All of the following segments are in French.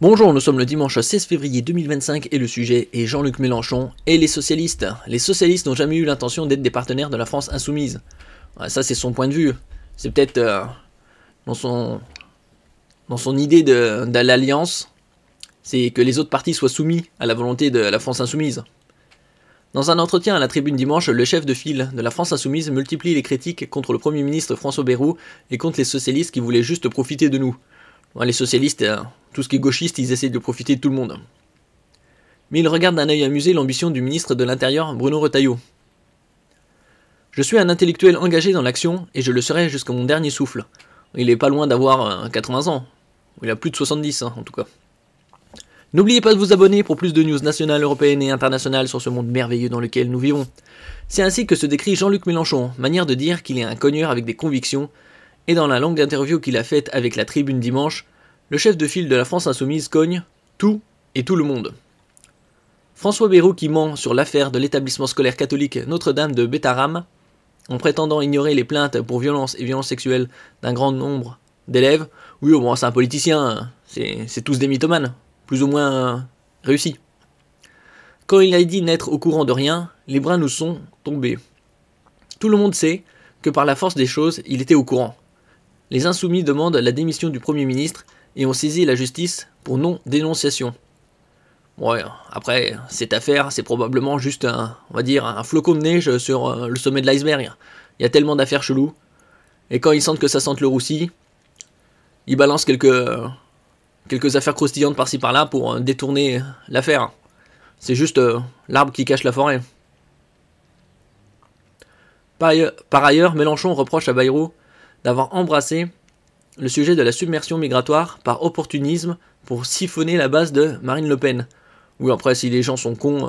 Bonjour, nous sommes le dimanche 16 février 2025 et le sujet est Jean-Luc Mélenchon et les socialistes. Les socialistes n'ont jamais eu l'intention d'être des partenaires de la France insoumise. Ouais, ça c'est son point de vue. C'est peut-être dans son idée de l'alliance, c'est que les autres partis soient soumis à la volonté de la France insoumise. Dans un entretien à la Tribune dimanche, le chef de file de la France insoumise multiplie les critiques contre le Premier ministre François Bayrou et contre les socialistes qui voulaient juste profiter de nous. Ouais, les socialistes, tout ce qui est gauchiste, ils essaient de profiter de tout le monde. Mais il regarde d'un œil amusé l'ambition du ministre de l'Intérieur, Bruno Retailleau. Je suis un intellectuel engagé dans l'action et je le serai jusqu'à mon dernier souffle. Il est pas loin d'avoir 80 ans. Il a plus de 70 en tout cas. N'oubliez pas de vous abonner pour plus de news nationales, européennes et internationales sur ce monde merveilleux dans lequel nous vivons. C'est ainsi que se décrit Jean-Luc Mélenchon, manière de dire qu'il est un cogneur avec des convictions. Et dans la longue interview qu'il a faite avec la Tribune dimanche, le chef de file de la France insoumise cogne tout et tout le monde. François Bayrou qui ment sur l'affaire de l'établissement scolaire catholique Notre-Dame de Bétarame, en prétendant ignorer les plaintes pour violences et violences sexuelles d'un grand nombre d'élèves. Oui, bon, c'est un politicien, c'est tous des mythomanes, plus ou moins réussis. Quand il a dit n'être au courant de rien, les bras nous sont tombés. Tout le monde sait que par la force des choses, il était au courant. Les insoumis demandent la démission du Premier ministre et ont saisi la justice pour non-dénonciation. Ouais, après, cette affaire, c'est probablement juste un flocon de neige sur le sommet de l'iceberg. Il y a tellement d'affaires cheloues. Et quand ils sentent que ça sente le roussi, ils balancent quelques affaires croustillantes par-ci par-là pour détourner l'affaire. C'est juste l'arbre qui cache la forêt. Par ailleurs, Mélenchon reproche à Bayrou d'avoir embrassé le sujet de la submersion migratoire par opportunisme pour siphonner la base de Marine Le Pen. Oui, après, si les gens sont cons,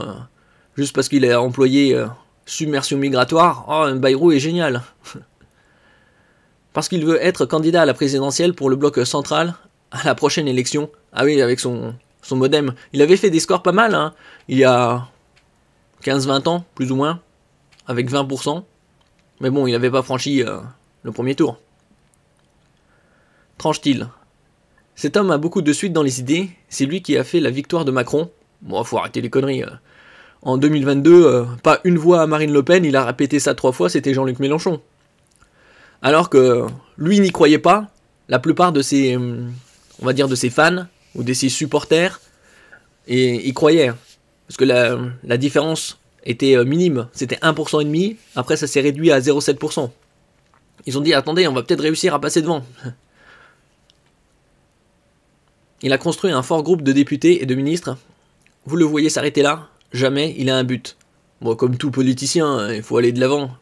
juste parce qu'il a employé submersion migratoire, oh, Bayrou est génial. Parce qu'il veut être candidat à la présidentielle pour le bloc central à la prochaine élection. Ah oui, avec son modem. Il avait fait des scores pas mal, hein, il y a 15-20 ans, plus ou moins, avec 20%. Mais bon, il n'avait pas franchi le premier tour. Tranche-t-il. Cet homme a beaucoup de suite dans les idées, c'est lui qui a fait la victoire de Macron. Bon, faut arrêter les conneries. En 2022, pas une voix à Marine Le Pen, il a répété ça 3 fois, c'était Jean-Luc Mélenchon. Alors que lui n'y croyait pas, la plupart de ses, de ses fans, ou de ses supporters, et y croyaient. Parce que la différence était minime, c'était 1,5%, après ça s'est réduit à 0,7%. Ils ont dit, attendez, on va peut-être réussir à passer devant. Il a construit un fort groupe de députés et de ministres. Vous le voyez s'arrêter là? Jamais, il a un but. Bon, comme tout politicien, il faut aller de l'avant. De toute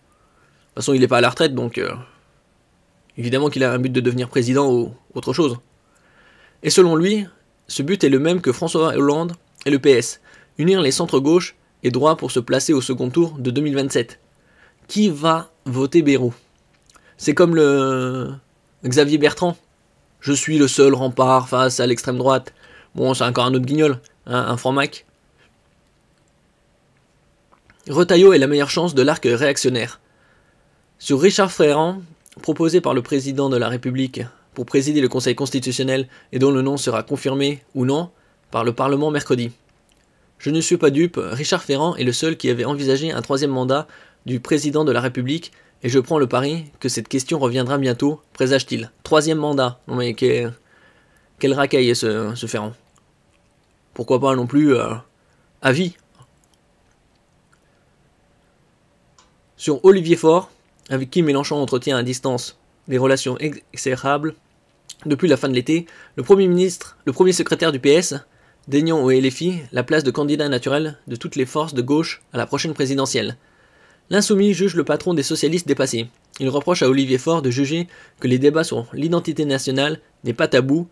façon, il n'est pas à la retraite, donc évidemment qu'il a un but de devenir président ou autre chose. Et selon lui, ce but est le même que François Hollande et le PS. Unir les centres-gauche et droits pour se placer au second tour de 2027. Qui va voter Bayrou? C'est comme le Xavier Bertrand. Je suis le seul rempart face à l'extrême droite. Bon, c'est encore un autre guignol, hein, un franc-mac. Retailleau est la meilleure chance de l'arc réactionnaire. Sur Richard Ferrand, proposé par le président de la République pour présider le Conseil constitutionnel et dont le nom sera confirmé ou non par le Parlement mercredi. Je ne suis pas dupe, Richard Ferrand est le seul qui avait envisagé un 3e mandat du président de la République et je prends le pari que cette question reviendra bientôt, présage-t-il. 3e mandat. Non mais quel racaille est ce Ferrand. Pourquoi pas non plus à vie. Sur Olivier Faure, avec qui Mélenchon entretient à distance des relations exécrables depuis la fin de l'été, le premier secrétaire du PS, déniant au LFI la place de candidat naturel de toutes les forces de gauche à la prochaine présidentielle. L'insoumis juge le patron des socialistes dépassé. Il reproche à Olivier Faure de juger que les débats sur l'identité nationale n'est pas tabou.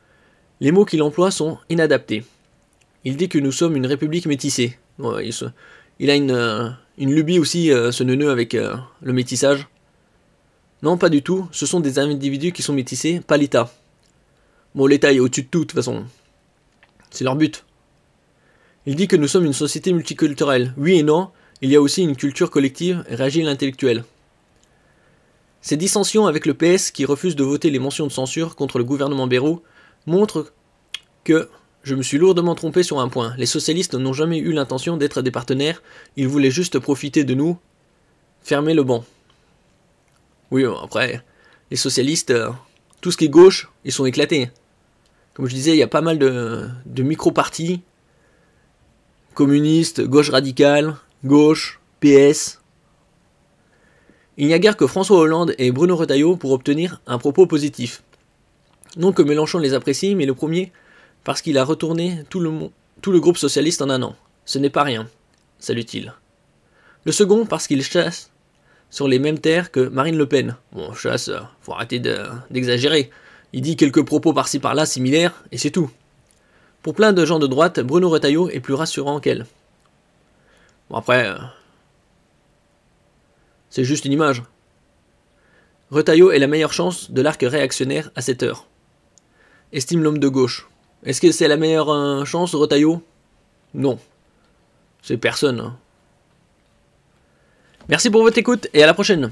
Les mots qu'il emploie sont inadaptés. Il dit que nous sommes une république métissée. Bon, il a une lubie aussi, ce neuneu avec le métissage. Non, pas du tout. Ce sont des individus qui sont métissés, pas l'État. Bon, l'État est au-dessus de tout, de toute façon. C'est leur but. Il dit que nous sommes une société multiculturelle. Oui et non. Il y a aussi une culture collective et réagit l'intellectuel. Ces dissensions avec le PS qui refuse de voter les motions de censure contre le gouvernement Bayrou montrent que, Je me suis lourdement trompé sur un point. Les socialistes n'ont jamais eu l'intention d'être des partenaires, ils voulaient juste profiter de nous. Fermer le banc. Oui, après, les socialistes, tout ce qui est gauche, ils sont éclatés. Comme je disais, il y a pas mal de micro-partis. Communistes, gauche radicale, gauche, PS. Il n'y a guère que François Hollande et Bruno Retailleau pour obtenir un propos positif. Non que Mélenchon les apprécie, mais le premier, parce qu'il a retourné tout le groupe socialiste en un an. Ce n'est pas rien, salue-t-il. Le second, parce qu'il chasse sur les mêmes terres que Marine Le Pen. Bon, chasse, faut arrêter d'exagérer. Il dit quelques propos par-ci par-là similaires, et c'est tout. Pour plein de gens de droite, Bruno Retailleau est plus rassurant qu'elle. Bon après, c'est juste une image. Retailleau est la meilleure chance de l'arc réactionnaire à cette heure. Estime l'homme de gauche. Est-ce que c'est la meilleure chance, Retailleau? Non. C'est personne. Merci pour votre écoute et à la prochaine.